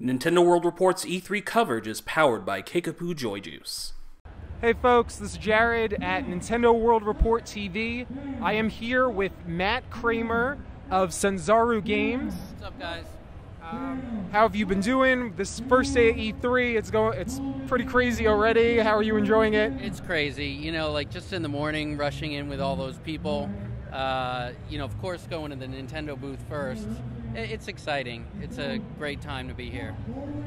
Nintendo World Report's E3 coverage is powered by Kickapoo Joy Juice. Hey folks, this is Jared at Nintendo World Report TV. I am here with Matt Kramer of Sanzaru Games. What's up, guys? How have you been doing? This first day at E3, it's pretty crazy already. How are you enjoying it? It's crazy. You know, like just in the morning, rushing in with all those people. Of course, going to the Nintendo booth first. It's exciting. It's a great time to be here.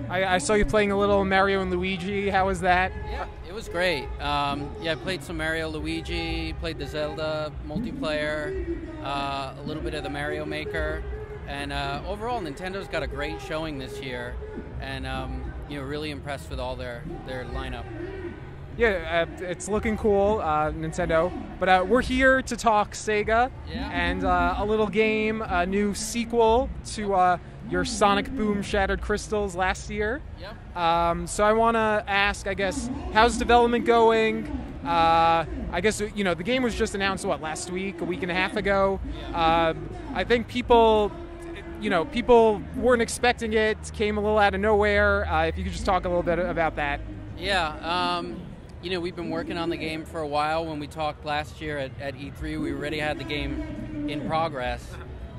I saw you playing a little Mario and Luigi. How was that? Yeah, it was great. I played some Mario, Luigi, played the Zelda multiplayer, a little bit of the Mario Maker, and overall, Nintendo's got a great showing this year, and really impressed with all their lineup. Yeah, it's looking cool, Nintendo. But we're here to talk Sega and a little game, a new sequel to your Sonic Boom Shattered Crystals last year. Yep. So I want to ask, I guess, how's development going? I guess, the game was just announced, last week, a week and a half ago? I think people weren't expecting it, came a little out of nowhere. If you could just talk a little bit about that. Yeah. We've been working on the game for a while. When we talked last year at E3, we already had the game in progress.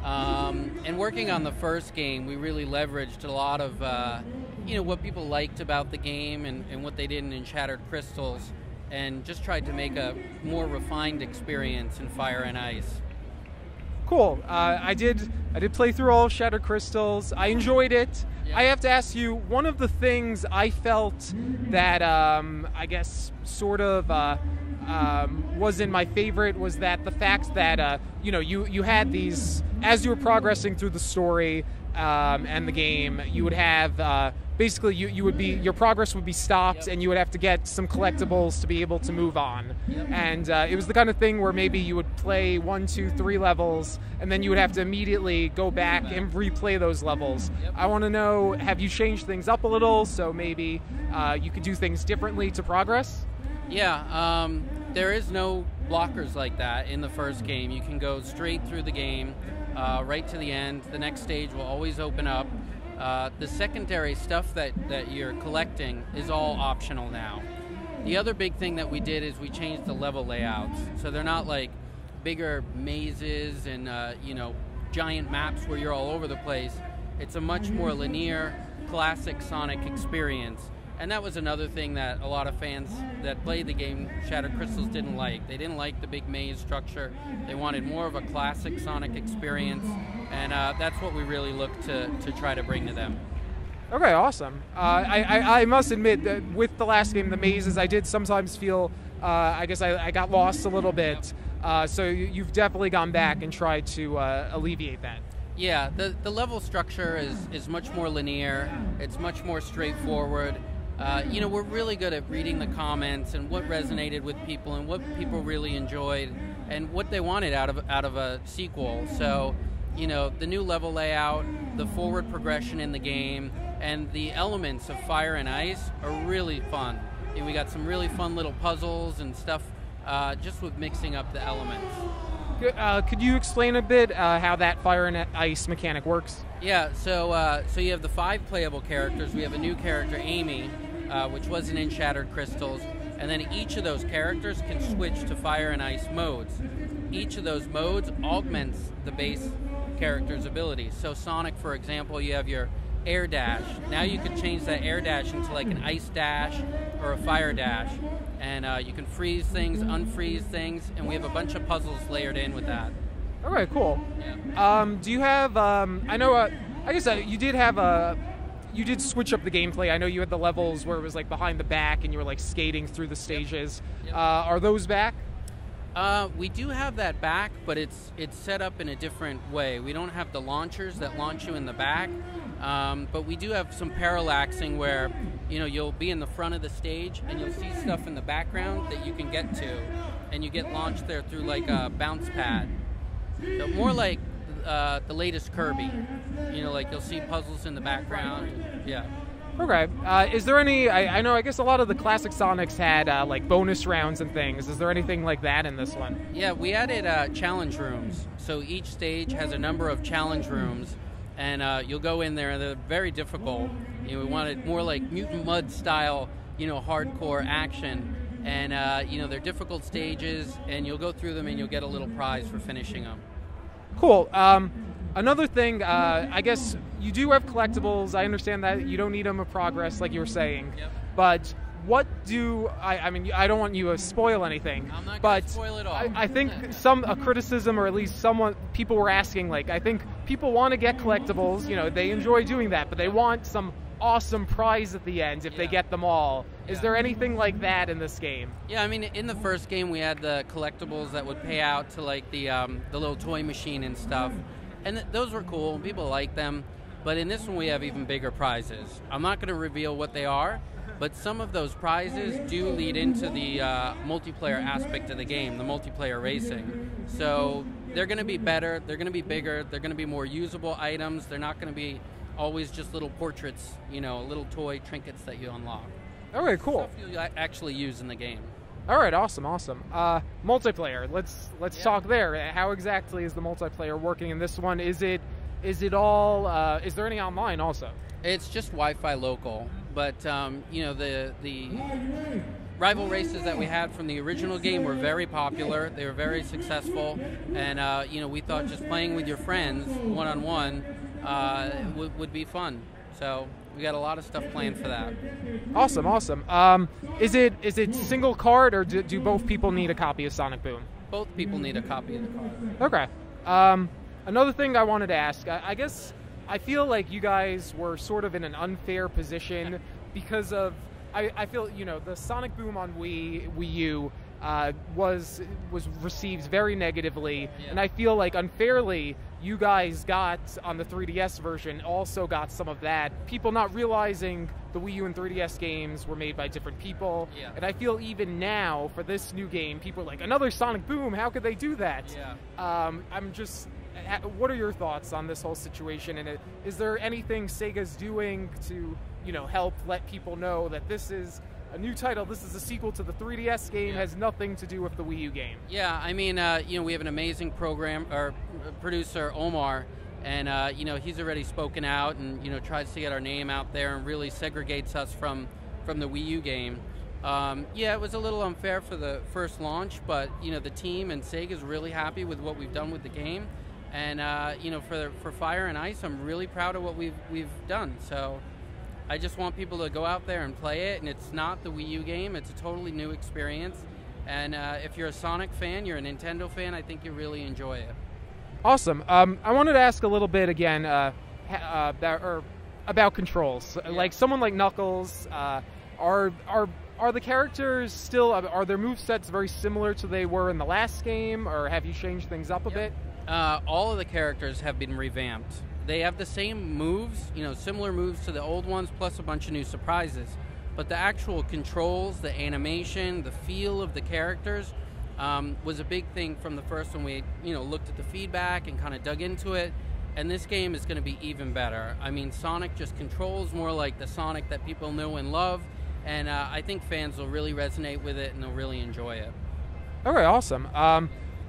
And working on the first game, we really leveraged a lot of, what people liked about the game and what they did in Shattered Crystals, and just tried to make a more refined experience in Fire and Ice. Cool. I did play through all of Shattered Crystals. I enjoyed it. Yeah. I have to ask you, one of the things I felt that I guess sort of wasn't my favorite was that the fact that you had these, as you were progressing through the story and the game, you would have basically your progress would be stopped, and you would have to get some collectibles to be able to move on. Yep. And it was the kind of thing where maybe you would play 1, 2, 3 levels, and then you would have to immediately go back and replay those levels. Yep. I want to know, have you changed things up a little so maybe you could do things differently to progress? Yeah, there is no blockers like that in the first game. You can go straight through the game, right to the end. The next stage will always open up. The secondary stuff that you're collecting is all optional now. The other big thing that we did is we changed the level layouts. So they're not like bigger mazes and giant maps where you're all over the place. It's a much more linear, classic Sonic experience. And that was another thing that a lot of fans that played the game Shattered Crystals didn't like. They didn't like the big maze structure. They wanted more of a classic Sonic experience, and that's what we really look to try to bring to them. Okay, awesome. I must admit that with the last game, the mazes, I did sometimes feel, I guess I got lost a little bit. So you've definitely gone back and tried to alleviate that. Yeah, the level structure is much more linear. It's much more straightforward. We're really good at reading the comments and what resonated with people and what people really enjoyed and what they wanted out of a sequel. So, the new level layout, the forward progression in the game, and the elements of Fire and Ice are really fun. And we got some really fun little puzzles and stuff just with mixing up the elements. Could you explain a bit how that Fire and Ice mechanic works? Yeah, so you have the 5 playable characters. We have a new character, Amy, which wasn't in Shattered Crystals, and then each of those characters can switch to Fire and Ice modes. Each of those modes augments the base character's abilities. So Sonic, for example, you have your air dash. Now you can change that air dash into like an ice dash or a fire dash, and you can freeze things, unfreeze things, and we have a bunch of puzzles layered in with that. Okay, cool. Yeah. Do you have? I know. I guess you did have you did switch up the gameplay. I know you had the levels where it was like behind the back, and you were like skating through the stages. Yep. Are those back? We do have that back, but it's set up in a different way. We don't have the launchers that launch you in the back, but we do have some parallaxing where you'll be in the front of the stage and you'll see stuff in the background that you can get to, and you get launched there through like a bounce pad. So more like the latest Kirby. Like you'll see puzzles in the background. Yeah. Okay. Is there any? I guess a lot of the classic Sonics had like bonus rounds and things. Is there anything like that in this one? Yeah, we added challenge rooms. So each stage has a number of challenge rooms, and you'll go in there, and they're very difficult. We wanted more like Mutant Mud style, hardcore action, and they're difficult stages, and you'll go through them, and you'll get a little prize for finishing them. Cool. Another thing, I guess you do have collectibles. I understand that you don't need them of progress, like you were saying. Yep. But what do I mean? I don't want you to spoil anything. I'm not going to but spoil it all. I think a criticism, or at least people were asking. Like, I think people want to get collectibles. They enjoy doing that, but they want some awesome prize at the end if they get them all. Is there anything like that in this game? Yeah, I mean, in the first game we had the collectibles that would pay out to like the little toy machine and stuff, and those were cool. People like them, but in this one we have even bigger prizes. I'm not going to reveal what they are, but some of those prizes do lead into the multiplayer aspect of the game, the multiplayer racing. So they're going to be better, they're going to be bigger, they're going to be more usable items. They're not going to be always just little portraits, little toy trinkets that you unlock. All right, cool. Stuff you actually use in the game. All right, awesome. Multiplayer. Let's talk there. How exactly is the multiplayer working in this one? Is it all? Is there any online also? It's just Wi-Fi local, but the rival races that we had from the original game were very popular. They were very successful, and we thought just playing with your friends one-on-one would be fun. So we got a lot of stuff planned for that. Awesome. Is it single card, or do both people need a copy of Sonic Boom? Both people need a copy of the card. Okay. Another thing I wanted to ask, I guess I feel like you guys were sort of in an unfair position because of, I feel, the Sonic Boom on Wii U was received very negatively, and I feel like unfairly you guys got, on the 3DS version, also got some of that. People not realizing the Wii U and 3DS games were made by different people, and I feel even now, for this new game, people are like, another Sonic Boom, how could they do that? What are your thoughts on this whole situation, and is there anything Sega's doing to, help let people know that this is a new title, this is a sequel to the 3DS game, has nothing to do with the Wii U game? Yeah, I mean, we have an amazing producer, Omar, and, he's already spoken out and, tries to get our name out there and really segregates us from the Wii U game. It was a little unfair for the first launch, but, the team and Sega's really happy with what we've done with the game. And, for Fire and Ice, I'm really proud of what we've done. So I just want people to go out there and play it, and it's not the Wii U game. It's a totally new experience. And if you're a Sonic fan, you're a Nintendo fan, I think you really enjoy it. Awesome. I wanted to ask a little bit again about controls. Like someone like Knuckles, are the characters still, are their movesets very similar to they were in the last game, or have you changed things up a bit? All of the characters have been revamped. They have the same moves, similar moves to the old ones, plus a bunch of new surprises. But the actual controls, the animation, the feel of the characters was a big thing from the first one. We, looked at the feedback and kind of dug into it. And this game is going to be even better. I mean, Sonic just controls more like the Sonic that people know and love. And I think fans will really resonate with it and they'll really enjoy it. Okay, awesome.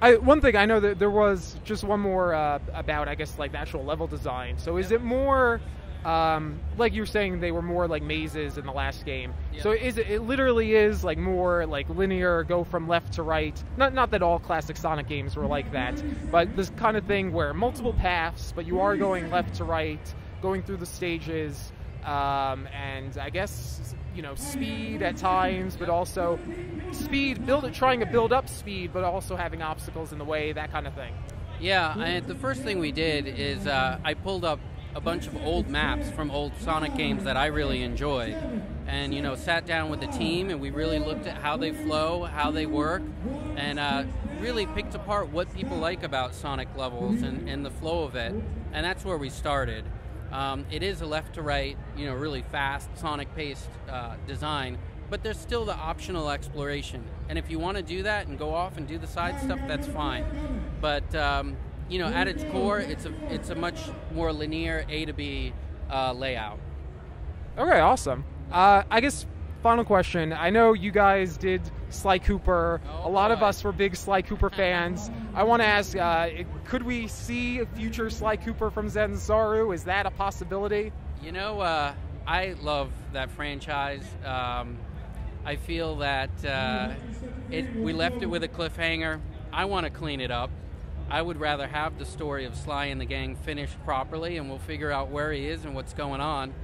One thing I know that there was just one more about, I guess, like the actual level design. So is it more, like you were saying, they were more like mazes in the last game. Yep. So it literally is like more like linear, go from left to right. Not that all classic Sonic games were like that, but this kind of thing where multiple paths, but you are going left to right, going through the stages, and I guess, speed at times, but also trying to build up speed, but also having obstacles in the way, that kind of thing. Yeah, the first thing we did is I pulled up a bunch of old maps from old Sonic games that I really enjoyed, and sat down with the team and we really looked at how they flow, how they work, and really picked apart what people like about Sonic levels and the flow of it, and that's where we started. It is a left to right, really fast Sonic-paced design, but there's still the optional exploration. And if you want to do that and go off and do the side stuff, that's fine. But at its core, it's a much more linear A to B layout. Okay, awesome. I guess final question. I know you guys did Sly Cooper. Oh, a lot of boy. us were big Sly Cooper fans. I want to ask, could we see a future Sly Cooper from Zanzaru? Is that a possibility? You know, I love that franchise. I feel that we left it with a cliffhanger. I want to clean it up. I would rather have the story of Sly and the gang finished properly, and we'll figure out where he is and what's going on.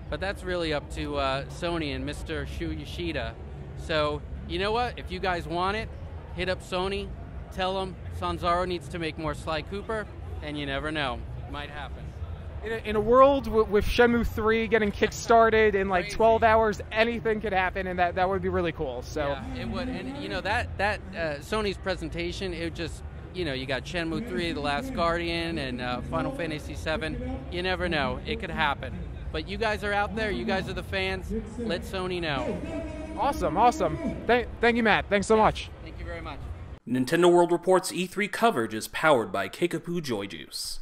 But that's really up to Sony and Mr. Shu Yoshida. So, you know what? If you guys want it, hit up Sony, tell them Sanzaro needs to make more Sly Cooper, and you never know. It might happen. In a world with Shenmue 3 getting kickstarted in like Crazy. 12 hours, anything could happen, and that would be really cool. So, Yeah, it would. And, you know, that Sony's presentation, it just, you know, you got Shenmue 3, The Last Guardian, and Final Fantasy 7. You never know. It could happen. But you guys are out there. You guys are the fans. Let Sony know. awesome. Thank you, Matt. Thanks so much. Thank you very much. Nintendo World Report's E3 coverage is powered by Kickapoo Joy Juice.